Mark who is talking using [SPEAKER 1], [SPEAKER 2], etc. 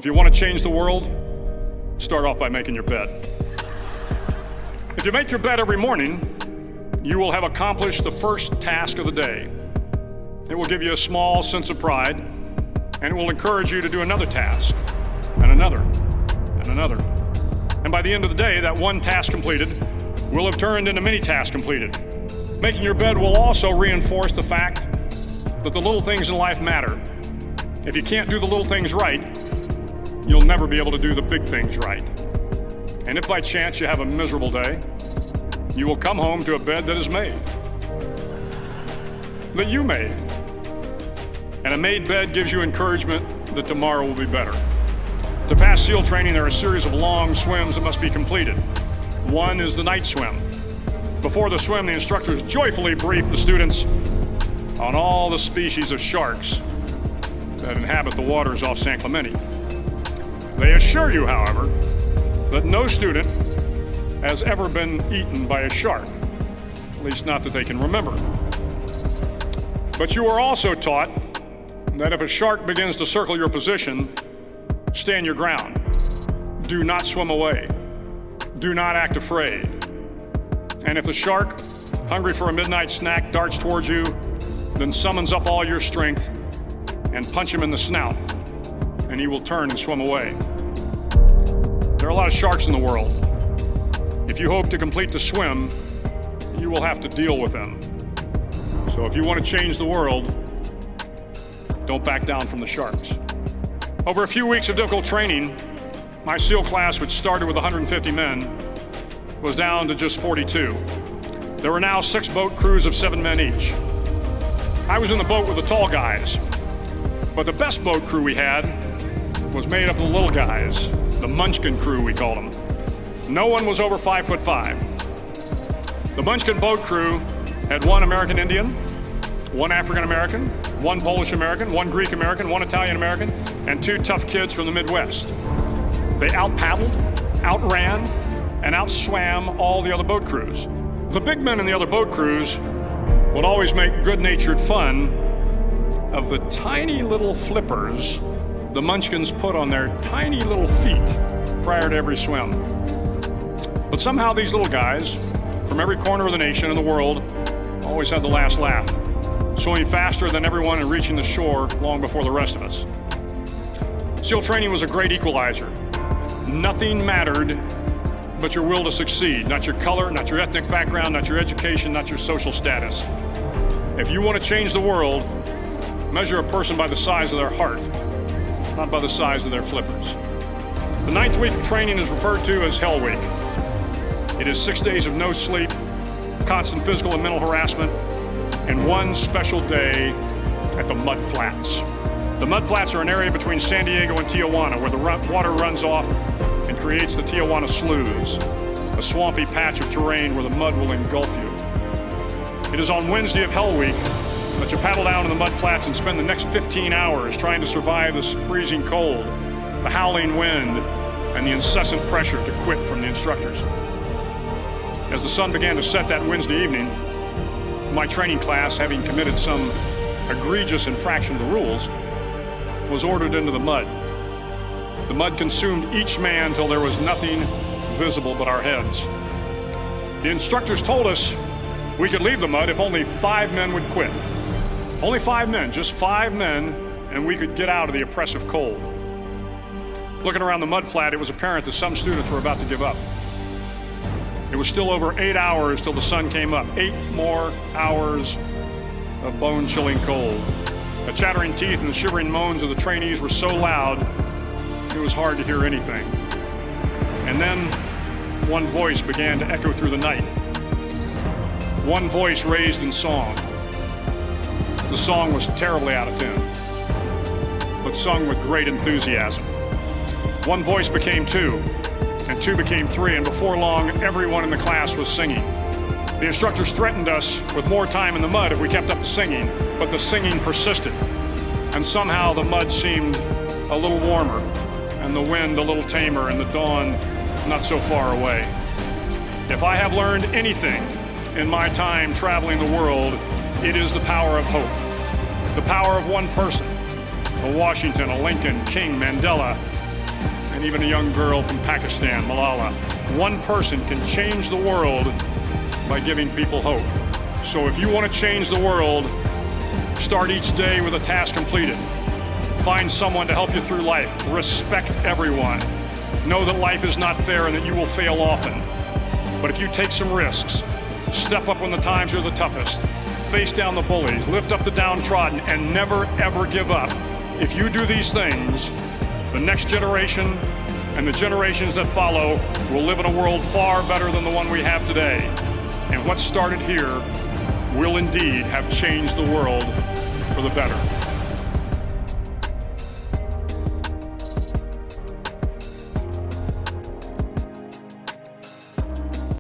[SPEAKER 1] If you want to change the world, start off by making your bed. If you make your bed every morning, you will have accomplished the first task of the day. It will give you a small sense of pride, and it will encourage you to do another task, and another, and another. And by the end of the day, that one task completed will have turned into many tasks completed. Making your bed will also reinforce the fact that the little things in life matter. If you can't do the little things right, you'll never be able to do the big things right. And if by chance you have a miserable day, you will come home to a bed that is made, that you made. And a made bed gives you encouragement that tomorrow will be better. To pass SEAL training, there are a series of long swims that must be completed. One is the night swim. Before the swim, the instructors joyfully brief the students on all the species of sharks that inhabit the waters off San Clemente. They assure you, however, that no student has ever been eaten by a shark, at least not that they can remember. But you are also taught that if a shark begins to circle your position, stand your ground. Do not swim away. Do not act afraid. And if the shark, hungry for a midnight snack, darts towards you, then summons up all your strength and punch him in the snout, and he will turn and swim away. There are a lot of sharks in the world. If you hope to complete the swim, you will have to deal with them. So if you want to change the world, don't back down from the sharks. Over a few weeks of difficult training, my SEAL class, which started with 150 men, was down to just 42. There were now 6 boat crews of 7 men each. I was in the boat with the tall guys, but the best boat crew we had was made up of the little guys, the Munchkin crew, we called them. No one was over 5'5". The Munchkin boat crew had 1 American Indian, 1 African American, 1 Polish American, 1 Greek American, 1 Italian American, and 2 tough kids from the Midwest. They out-paddled, outran, and outswam all the other boat crews. The big men in the other boat crews would always make good-natured fun of the tiny little flippers the Munchkins put on their tiny little feet prior to every swim. But somehow these little guys from every corner of the nation and the world always had the last laugh, swimming faster than everyone and reaching the shore long before the rest of us. SEAL training was a great equalizer. Nothing mattered but your will to succeed, not your color, not your ethnic background, not your education, not your social status. If you want to change the world, measure a person by the size of their heart, not by the size of their flippers. The 9th week of training is referred to as Hell Week. It is 6 days of no sleep, constant physical and mental harassment, and 1 special day at the Mud Flats. The Mud Flats are an area between San Diego and Tijuana where the water runs off and creates the Tijuana Sloughs, a swampy patch of terrain where the mud will engulf you. It is on Wednesday of Hell Week that you paddle down in the Mud Flats and spend the next 15 hours trying to survive the freezing cold, the howling wind, and the incessant pressure to quit from the instructors. As the sun began to set that Wednesday evening, my training class, having committed some egregious infraction of the rules, was ordered into the mud. The mud consumed each man till there was nothing visible but our heads. The instructors told us we could leave the mud if only 5 men would quit. Only 5 men, just 5 men, and we could get out of the oppressive cold. Looking around the mud flat, it was apparent that some students were about to give up. It was still over 8 hours till the sun came up. 8 more hours of bone-chilling cold. The chattering teeth and the shivering moans of the trainees were so loud, it was hard to hear anything. And then one voice began to echo through the night. One voice raised in song. The song was terribly out of tune, but sung with great enthusiasm. One voice became 2, and 2 became 3, and before long, everyone in the class was singing. The instructors threatened us with more time in the mud if we kept up the singing, but the singing persisted, and somehow the mud seemed a little warmer, and the wind a little tamer, and the dawn not so far away. If I have learned anything in my time traveling the world, it is the power of hope. The power of one person, a Washington, a Lincoln, King, Mandela, and even a young girl from Pakistan, Malala. One person can change the world by giving people hope. So if you want to change the world, start each day with a task completed. Find someone to help you through life. Respect everyone. Know that life is not fair and that you will fail often. But if you take some risks, step up when the times are the toughest, face down the bullies, lift up the downtrodden, and never ever give up. If you do these things, the next generation and the generations that follow will live in a world far better than the one we have today. And what started here will indeed have changed the world for the better.